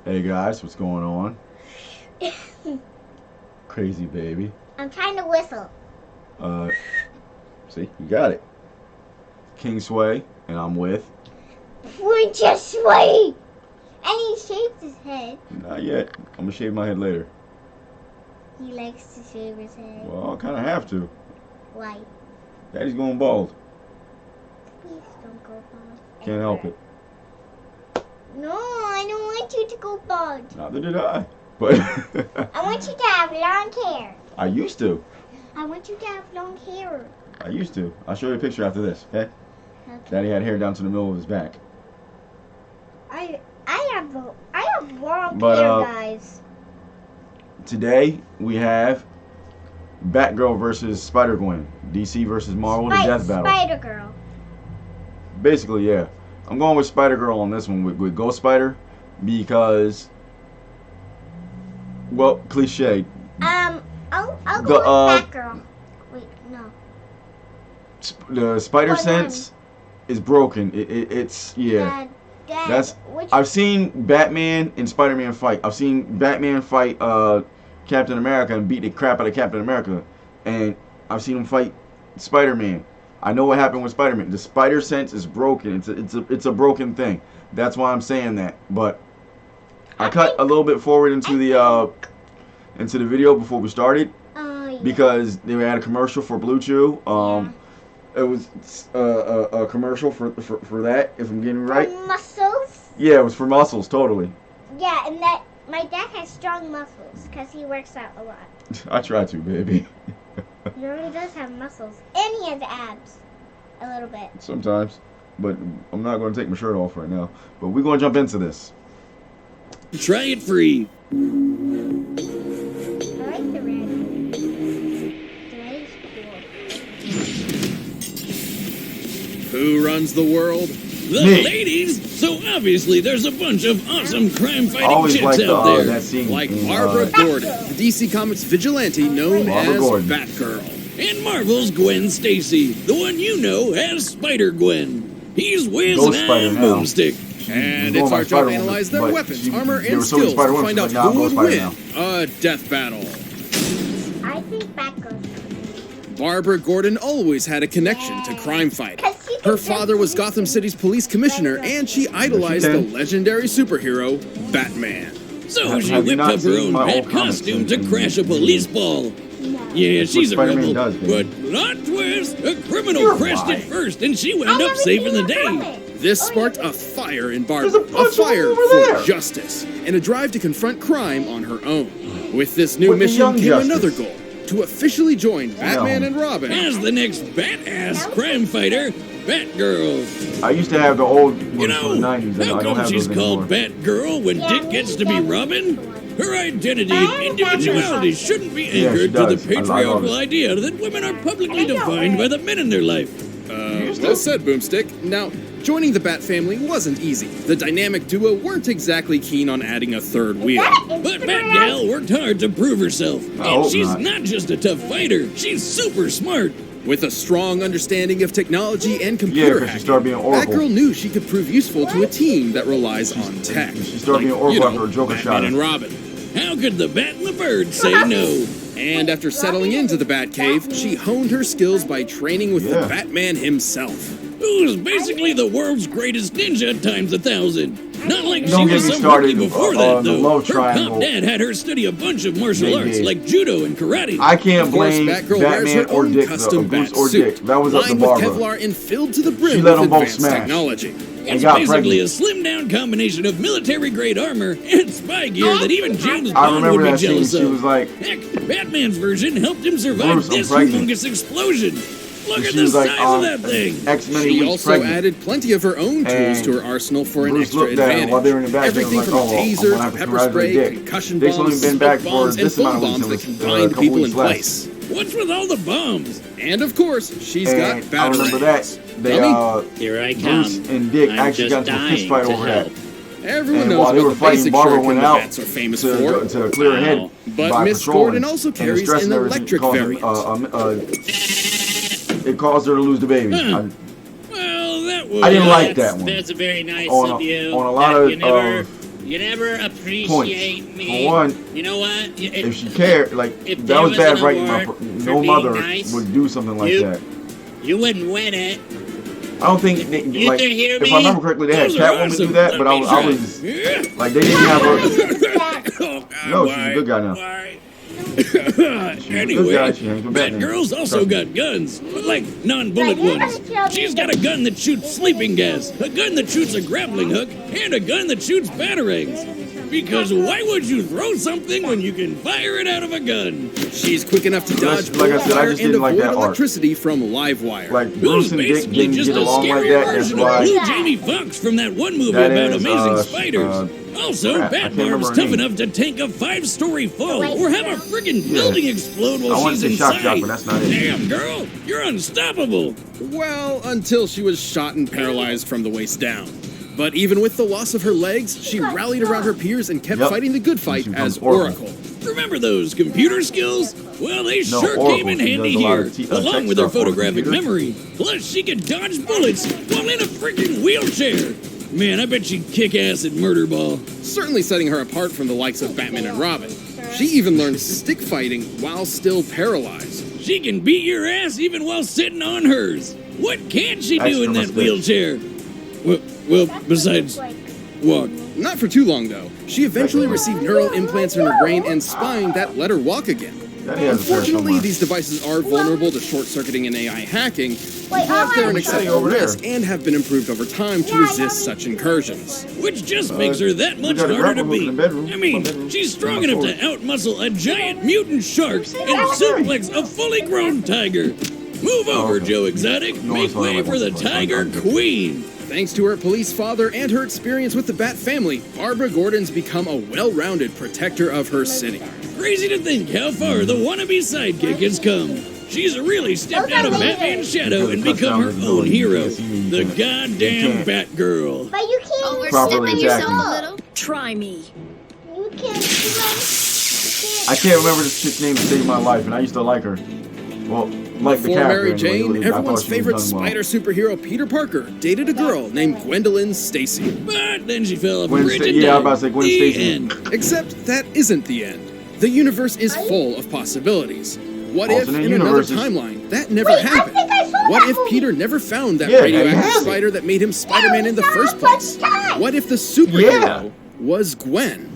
Hey guys, what's going on? Crazy baby. I'm trying to whistle. See, you got it. King Sway, and I'm with. Princess Sway! And he shaved his head. Not yet. I'm gonna shave my head later. He likes to shave his head. Well, I kind of have to. Why? Daddy's going bald. Please don't go bald. Can't help it. No, I don't want you to go bald. Neither did I. But I want you to have long hair. I used to. I want you to have long hair. I used to. I'll show you a picture after this, okay? Okay. Daddy had hair down to the middle of his back. I have long But, hair, guys. Today we have Batgirl versus Spider-Gwen. DC versus Marvel, the death battle. Spider-Girl. Basically, yeah. I'm going with Spider-Girl on this one with Ghost Spider because, well, cliche. I'll go with Batgirl. Wait, no. The spider sense is broken. It's yeah. Dad, I've seen Batman and Spider-Man fight. I've seen Batman fight Captain America and beat the crap out of Captain America, and I've seen him fight Spider-Man. I know what happened with Spider-Man. The spider sense is broken. It's a broken thing. That's why I'm saying that. But I cut a little bit forward into the video before we started because they had a commercial for Blue Chew. It was a commercial for that, if I'm getting it right. For muscles? Yeah, it was for muscles, totally. Yeah, and that my dad has strong muscles because he works out a lot. I try to, baby. He really does have muscles. And he has abs. A little bit. Sometimes. But I'm not going to take my shirt off right now. But we're going to jump into this. Try it free. I like the red. The red is cool. Who runs the world? The Me. ladies! So obviously there's a bunch of awesome crime-fighting Always chicks liked out there. that scene Like in, Barbara Gordon, the DC Comics vigilante known Barbara as Gordon. Batgirl. And Marvel's Gwen Stacy, the one you know as Spider-Gwen. He's Wiz Ghost and Spider I'm now. Boomstick. And Going it's by our job to Spider-Woman, analyze their but weapons, armor, there were and so many skills to Spider-Women, find out she's like, nah, who I'm would Ghost Spider win a death battle. I think Batgirl. Barbara Gordon always had a connection to crime fighting. Her father was Gotham City's police commissioner, and she idolized the legendary superhero, Batman. So she Have you whipped not up her seen own my bat old comics costume in- to crash a police ball. Yeah, she's a Spider-Man rebel, does, baby. but not twist. A criminal You're crashed right. it first, and she wound up saving the day. This sparked a fire in Barbara, There's a bunch of fire them over for there. justice, and a drive to confront crime on her own. With this new With the mission Young came Justice. another goal: to officially join Batman and Robin as the next badass crime fighter, Batgirl. I used to have the old ones You from know, the 90s, and I how don't come have she's those called anymore. Batgirl when Dick gets to be Robin? Her identity and individuality shouldn't be Yeah, she anchored to the does. I love patriarchal it. idea that women are publicly defined by the men in their life. Well said, Boomstick. Now, joining the Bat family wasn't easy. The dynamic duo weren't exactly keen on adding a third wheel. But Batgirl worked hard to prove herself. I And hope she's not. not just a tough fighter, she's super smart. With a strong understanding of technology and computer 'cause she started being Oracle. Batgirl knew she could prove useful to a team that relies on tech. She started being Oracle after a Joker shot Batman and her. Robin. How could the Bat and the Bird say no? And after settling into the Batcave, she honed her skills by training with the Batman himself, who's basically the world's greatest ninja times 1,000. Not like she Don't get was me some started rookie before on that, the though. love Her triangle. pop dad had her study a bunch of martial arts, like judo and karate. I can't Of course, blame Batgirl wears Batman her or own Dick, custom Bruce bat or suit, Dick. That was up to lined with Barbara. Kevlar and filled to the brim She let with them both advanced smash. technology. And It's got basically pregnant. a slimmed-down combination of military-grade armor and spy gear that even James I Bond would remember be that scene. jealous She of. was like, Heck, Batman's version helped him survive Bruce, I'm this pregnant. humongous explosion. Look at she the was like, size of that thing. X many She weeks also pregnant. added plenty of her own tools And to her arsenal for an Bruce extra looked at her advantage. while they were in the back. Everything They was from like, a oh, well, I'm taser gonna to have to pepper congratulate spray, Dick. concussion Dick's only bombs, been back smoke for bombs, and this amount foam of bombs weeks. that It can was, bind couple people in weeks left. place. What's with all the bombs? And of course, she's And got I batarangs. remember that. They, Here I come. Bruce and Dick I'm actually got just into a fist dying fight to over that. help. Everyone And knows while they what were the fighting, basic Barbara shuriken went the out bats are famous to for. clear her head But by Miss patrolling. Gordon also And the carries stress an and everything electric caused variant. It caused her to lose the baby. Well, that was... I didn't like that one. That's very nice On of a, you. on a lot that of you never You never appreciate me. For one, you know what? if she cared, like, if that there was bad an writing. award for No being mother nice, would do something like you- that. You wouldn't win it. I don't think, You like, can hear if me? I remember correctly, they had Those are Catwoman awesome. do that, Let but me I try. was, Yeah. like, they didn't have her. Oh, God, No, she's a why? good guy now. Why? Anyway, Anyway, guy, she hangs with Batman. Batgirl's also Trust me. got guns, but like non-bullet Like, you're ones. gonna kill me. She's got a gun that shoots sleeping gas, a gun that shoots a grappling hook, and a gun that shoots batarangs. Because why would you throw something when you can fire it out of a gun? She's quick enough to dodge Like I said, I fire just and didn't like avoid that arc. electricity from live wire. Like, Who's Bruce and Dick basically didn't just get a along like scarier that, that's version why. of Blue Jamie Foxx from that one movie That about is, amazing spiders. Also, crap, I can't Batmar's remember her tough name. enough to tank a 5-story fall Wait, or have a friggin' building explode I while wanted she's to say shock inside. jock, but that's not it. Damn, girl, you're unstoppable. Well, until she was shot and paralyzed from the waist down. But even with the loss of her legs, she rallied around her peers and kept Yep. fighting the good fight She as becomes Oracle. Remember those computer skills? Well, they No, sure Oracle, came in she handy does a lot here, of tech along with her stuff on the photographic computer. memory. Plus, she could dodge bullets while in a freaking wheelchair. Man, I bet she'd kick ass at Murder Ball. Certainly setting her apart from the likes of Batman and Robin. She even learned stick fighting while still paralyzed. She can beat your ass even while sitting on hers. What can't she do Extra in that mistake. wheelchair? Well, besides walk. Not for too long, though. She eventually received neural implants in her brain and spine that let her walk again. That has a fair Unfortunately, somewhere. these devices are vulnerable to short-circuiting and AI hacking, Wait, but they're an What's that acceptable over there? risk and have been improved over time to resist such incursions. Which just makes her that much got a harder to grapple hook beat. in the bedroom. I My mean, bedroom. she's strong My enough to floor. outmuscle a giant mutant shark and suplex a fully grown tiger. Move over, okay. Joe Exotic. No, Make it's fine, way like for the it's fine, Tiger I'm good. Queen. Thanks to her police father and her experience with the Bat family, Barbara Gordon's become a well-rounded protector of her city. Crazy to think how far the wannabe sidekick has come. She's really stepped out of Batman's shadow and become her own hero, the goddamn Batgirl. But you can't. Properly Overstepping yourself attacking. a little. Try me. You can't. I can't remember this chick's name to save my life, and I used to like her. Well, like the Before character. Mary anyway. Jane, I thought everyone's she was favorite done well. spider superhero Peter Parker dated a girl named Gwendolyn Stacy. But then she fell off a Gwen bridge Sta- and yeah, I was died. about to say Gwen The Stacy. end. Except that isn't the end. The universe is full of possibilities. What if, Alternate in another universes. timeline, that never Wait, I happened? think I saw What that if movie. Peter never found that Yeah, it radioactive has it. spider that made him Spider-Man in the Yeah, first it's place? first time. What if the superhero Yeah. was Gwen?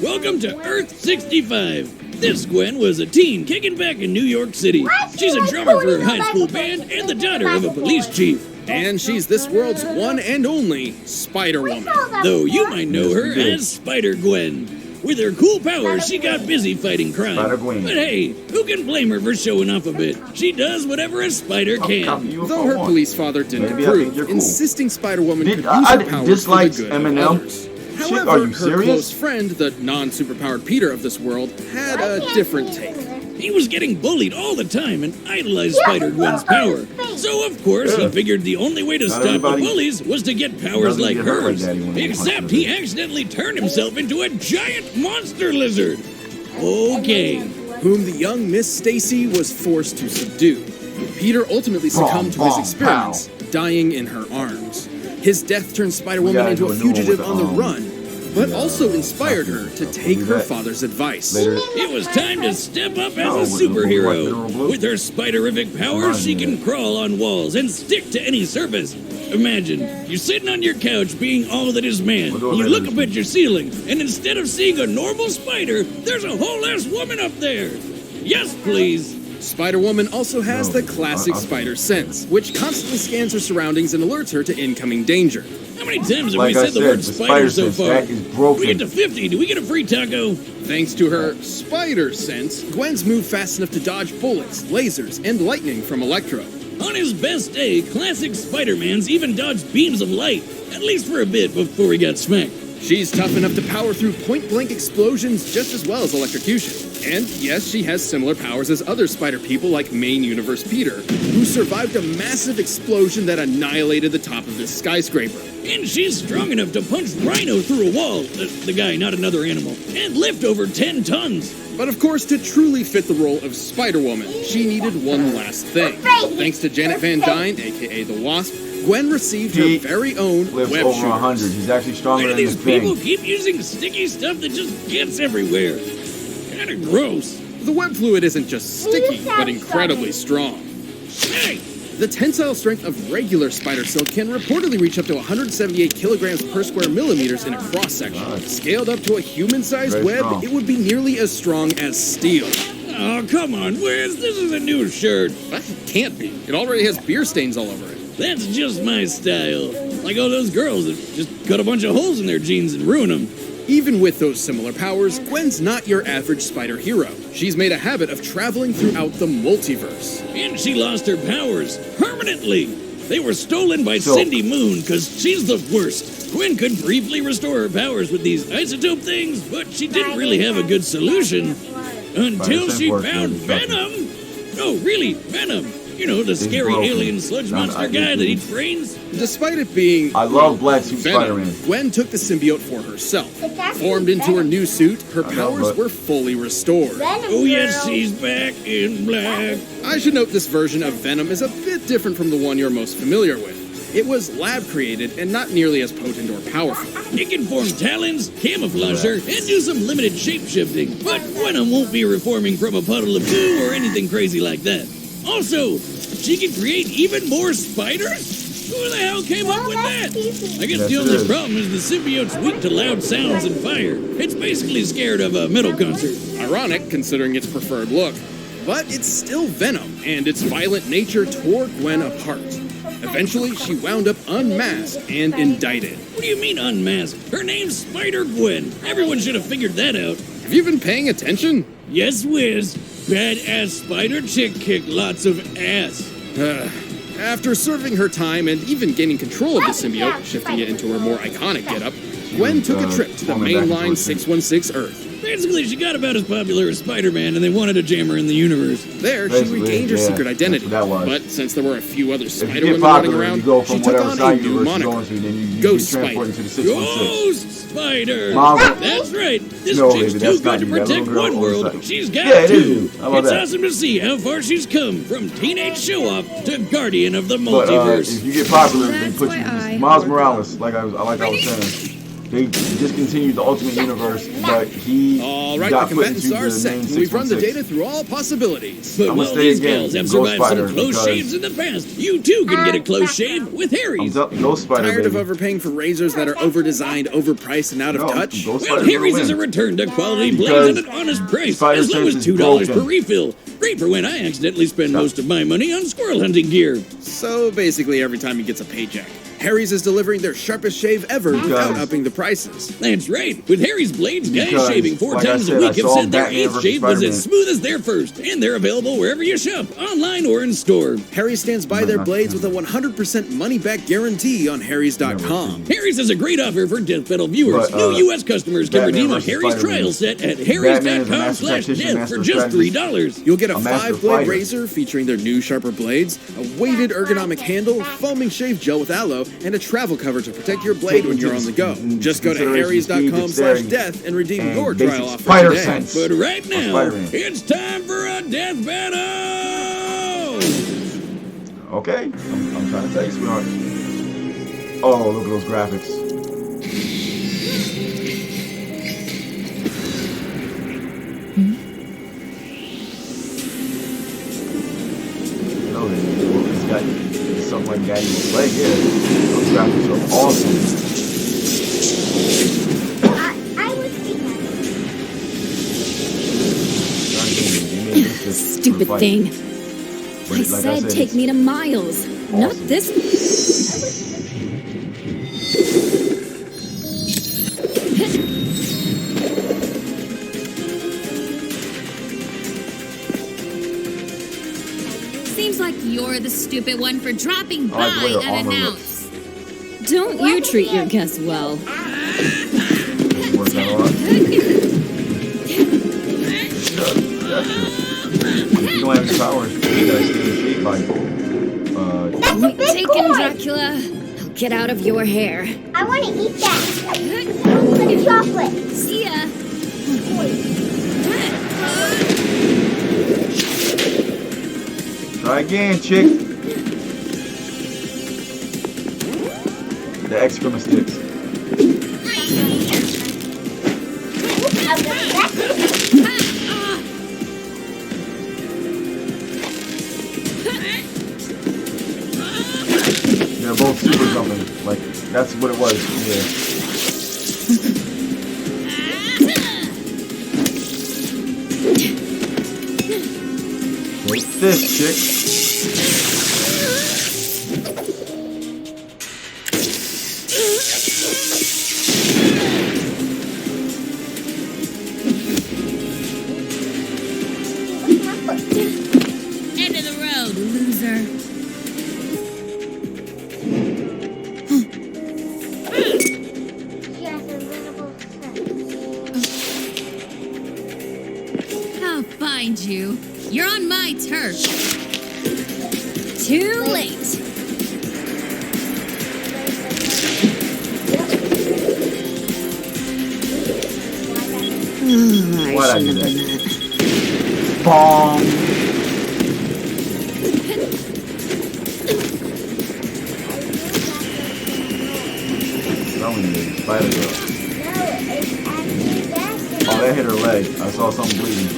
Welcome to Earth 65. This Gwen was a teen kicking back in New York City. She's a drummer for her high school band and the daughter of a police chief. And she's this world's one and only Spider-Woman. Though you might know her as Spider-Gwen. With her cool powers, she got busy fighting crime. Spider-Gwen. But hey, who can blame her for showing off a bit? She does whatever a spider copy can. you if Though I her want. police father didn't Maybe I think approve, you're cool. insisting Spider-Woman could use I her powers dislikes for the good Eminem. of others. Shit, However, are you her serious? close friend, the non-superpowered Peter of this world, had a different take. He was getting bullied all the time and idolized Spider-Gwen's power. So, of course, he Yeah. figured the only way to Not stop the everybody bullies was to get powers doesn't like get hurt like hers. that when they Except punch he them. accidentally turned himself into a giant monster lizard. Okay. Whom the young Miss Stacy was forced to subdue. Peter ultimately succumbed to his Bong, experiments, dying in her arms. His death turned Spider-Woman gotta into do a a new one fugitive with, on the run, but also inspired her to take do her that father's advice. Later. It was time to step up No, as a with the blue, white, mineral superhero. blue. With her spiderific powers, she can crawl on walls and stick to any surface. Imagine, you're sitting on your couch being all that is man. We'll do it You later look this up week. at your ceiling, and instead of seeing a normal spider, there's a whole-ass woman up there. Yes, please. Spider-Woman also has No, the classic I- spider sense, which constantly scans her surroundings and alerts her to incoming danger. How many times have Like we I said the said, word the spider spider so sense, far? that is broken. We get to 50. Do we get a free taco? Thanks to her spider sense, Gwen's moved fast enough to dodge bullets, lasers, and lightning from Electro. On his best day, classic Spider-Man's even dodged beams of light, at least for a bit before he got smacked. She's tough enough to power through point-blank explosions just as well as electrocution. And yes, she has similar powers as other spider people like main universe Peter, who survived a massive explosion that annihilated the top of this skyscraper. And she's strong enough to punch Rhino through a wall, the guy, not another animal, and lift over 10 tons. But of course, to truly fit the role of Spider-Woman, she needed one last thing. Thanks to Janet Van Dyne, aka the Wasp, Gwen received He her very own lives web over shooters. 100. He's actually Why stronger do than these the people thing. keep using sticky stuff that just gets everywhere? Kinda gross. The web fluid isn't just sticky, but incredibly strong. Hey! The tensile strength of regular spider silk can reportedly reach up to 178 kilograms per square millimeters in a cross-section. Nice. Scaled up to a human-sized Very web, strong. it would be nearly as strong as steel. Oh, come on, Wiz. This is a new shirt. That can't be. It already has beer stains all over it. That's just my style. Like all those girls that just cut a bunch of holes in their jeans and ruin them. Even with those similar powers, Gwen's not your average spider hero. She's made a habit of traveling throughout the multiverse. And she lost her powers permanently. They were stolen by So- Cindy Moon because she's the worst. Gwen could briefly restore her powers with these isotope things, but she didn't really have a good solution until she found Venom. Oh, really, Venom. You know, the scary broken. alien sludge monster guy that eats brains. Despite it being I love Black Suit Venom, Spider-Man. Gwen took the symbiote for herself. It's actually Formed into her Venom. new suit, her I know, powers but- were fully restored. Venom Oh, yes, girl. she's back in black. I should note this version of Venom is a bit different from the one you're most familiar with. It was lab created and not nearly as potent or powerful. It can form talons, camouflage her, and do some limited shape-shifting. But Venom won't be reforming from a puddle of goo or anything crazy like that. Also, she can create even more spiders? Who the hell came up with that? I guess Yes, the it only is. problem is the symbiote's weak to loud sounds and fire. It's basically scared of a metal concert. Ironic, considering its preferred look. But it's still Venom, and its violent nature tore Gwen apart. Eventually, she wound up unmasked and indicted. What do you mean unmasked? Her name's Spider-Gwen. Everyone should have figured that out. Have you been paying attention? Yes, Wiz. Badass spider chick kick lots of ass. After serving her time and even gaining control of the symbiote, shifting it into her more iconic getup, Gwen took a trip to the mainline 616 Earth. Basically, she got about as popular as Spider-Man, and they wanted to jam her in the universe. There, she Basically, regained her yeah, secret identity. that's what that was. But since there were a few other If you Spider-Women get running popular, around, you go from she took whatever on a side new universe you're moniker. going to, then you Ghost get transported Spider. to the 616. Ghost Spider! Mom. That's right. This No, chick's baby, too that's not good to you. That protect little girl one on the world. side. She's got Yeah, it is two. you. How about It's that? awesome to see how far she's come from teenage show-off to guardian of the But multiverse. if you get popular, they That's put why you. I Miles work Morales, like I was saying, they discontinued the Ultimate Universe, but he All right, got the put combatants into are the set, main and we've run the 616. data through all possibilities. But I'ma while stay these again, gals have Ghost survived Spider, some close because- shaves in the past, you too can get a close shave with I'm Harry's. Ghost Spider, Tired of baby. overpaying for razors that are over-designed, overpriced, and out of No, touch? Ghost Well, Spider's Harry's gonna is a win. return to quality Because blades at an honest price, Spider as low Sense as is $2 per broken. refill. Great for when I accidentally spend most of my money on squirrel hunting gear. So basically every time he gets a paycheck. Harry's is delivering their sharpest shave ever without Because- upping the prices. That's right. With Harry's blades, guys Because, shaving 4 like I times said, a I week have saw said their Batman 8th versus shave was Spider-Man. as smooth as their first, and they're available wherever you shop, online or in store. Harry stands by their blades with a 100% money-back guarantee on harrys.com. Harry's has a great offer for Death Metal viewers. But, New U.S. customers can Batman redeem a versus Harry's Spider-Man. trial set at Batman is a master tactician, harrys.com/death master for just strategist. $3. You'll get a master 5-blade fighter. razor featuring their new sharper blades, a weighted ergonomic handle, foaming shave gel with aloe, and a travel cover to protect your blade when you're on the go. Just go to harrys.com/death and redeem and your basic trial offer spider today. sense. But right now, Spider-Man. it's time for a death battle! Okay, I'm trying to tell you, sweetheart. Oh, look at those graphics. No, it's got something like Daddy's leg here. Those graphics are awesome. I would think that. Stupid thing. I said take me to Miles, not this. Seems like you're the stupid one for dropping I like the way by her armor unannounced. Don't you treat your guests well? Works out all right. If you don't have any powers, you gotta stay in shape like, Point taken, Dracula. I'll get out of your hair. I want to eat that. The chocolate. See ya. try again, chick. excrement sticks. They're both super jumping. Like, that's what it was. Yeah. Take this, chick. End of the road, loser. She has invisible sense. I'll find you. You're on my turf. Too late. Why'd I do that? Bong. That one is Spider Girl. No, it's actually Batgirl. Oh, that hit her leg. I saw something bleeding.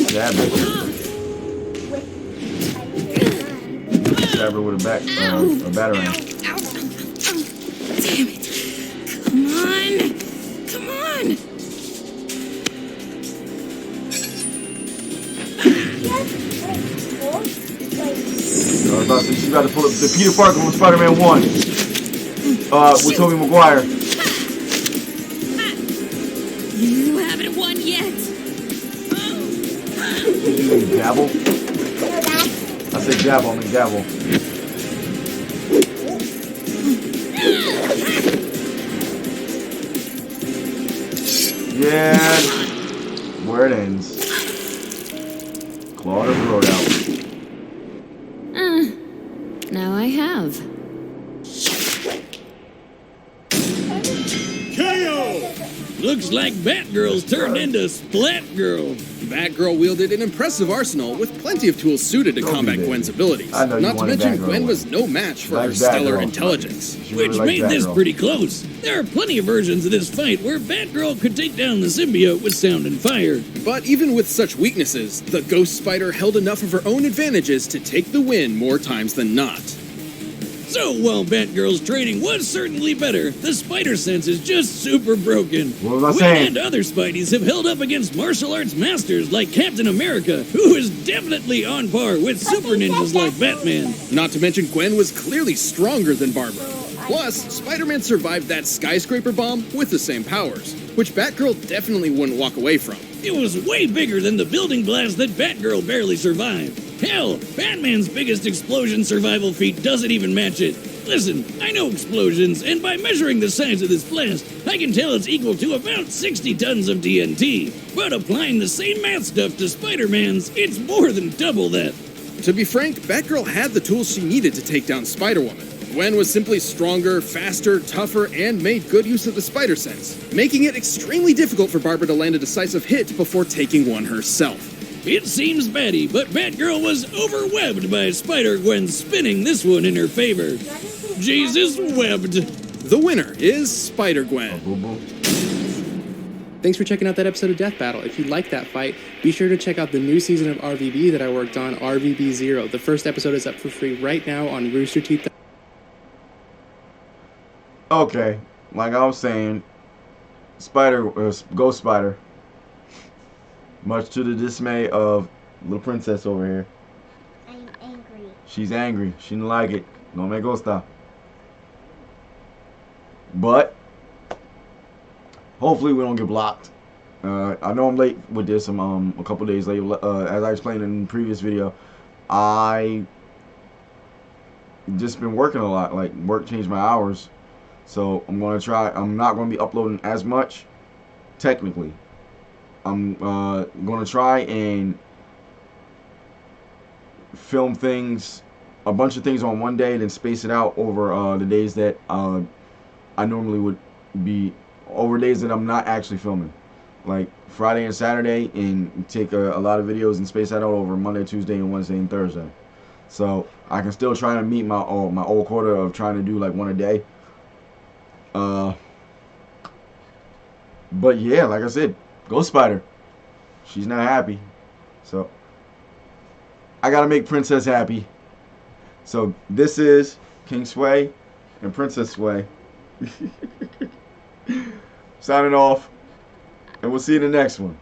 Stab her. Stab her with a batarang. Ow. Damn it. Come on. Come on. I was about to say, she's about to pull up the Peter Parker from Spider-Man 1. With Tobey Maguire. You haven't won yet. Did you mean dabble? I said dabble, I mean dabble. Yeah, where it ends. Clawed her throat out. Now I have. KO! Looks like Batgirl's turned into Splatgirl. Batgirl wielded an impressive arsenal with plenty of tools suited to Don't combat be big. Gwen's abilities. I know you Not to wanted mention, Batgirl Gwen one. was no match for Like her stellar Batgirl. intelligence. She really Which liked made this Batgirl. pretty close. There are plenty of versions of this fight where Batgirl could take down the symbiote with sound and fire. But even with such weaknesses, the Ghost Spider held enough of her own advantages to take the win more times than not. So while Batgirl's training was certainly better, the spider sense is just super broken. What was I We saying? and other Spideys have held up against martial arts masters like Captain America, who is definitely on par with super ninjas like Batman. Not to mention, Gwen was clearly stronger than Barbara. Plus, Spider-Man survived that skyscraper bomb with the same powers, which Batgirl definitely wouldn't walk away from. It was way bigger than the building blast that Batgirl barely survived. Hell, Batman's biggest explosion survival feat doesn't even match it. Listen, I know explosions, and by measuring the size of this blast, I can tell it's equal to about 60 tons of TNT. But applying the same math stuff to Spider-Man's, it's more than double that. To be frank, Batgirl had the tools she needed to take down Spider-Woman. Gwen was simply stronger, faster, tougher, and made good use of the spider sense, making it extremely difficult for Barbara to land a decisive hit before taking one herself. It seems batty, but Batgirl was overwebbed by Spider-Gwen spinning this one in her favor. Jesus webbed. The winner is Spider-Gwen. Boo boo. Thanks for checking out that episode of Death Battle. If you liked that fight, be sure to check out the new season of RVB that I worked on, RVB 0. The first episode is up for free right now on Rooster Teeth. Okay, like I was saying, Ghost Spider. Much to the dismay of little princess over here. I'm angry. She's angry. She didn't like it. No me gusta. But hopefully we don't get blocked. I know I'm late with this. I'm a couple days late. As I explained in the previous video, I just been working a lot. Like work changed my hours, so I'm gonna try. I'm not gonna be uploading as much, technically. I'm gonna try and film things, a bunch of things on one day, then space it out over the days that I normally would be, over days that I'm not actually filming. like Friday and Saturday, and take a lot of videos and space that out over Monday, Tuesday, and Wednesday and Thursday. So I can still try to meet my old quota of trying to do like one a day. But yeah, like I said, Ghost Spider, she's not happy. So I gotta make Princess happy. So this is King Sway and Princess Sway signing off, and we'll see you in the next one.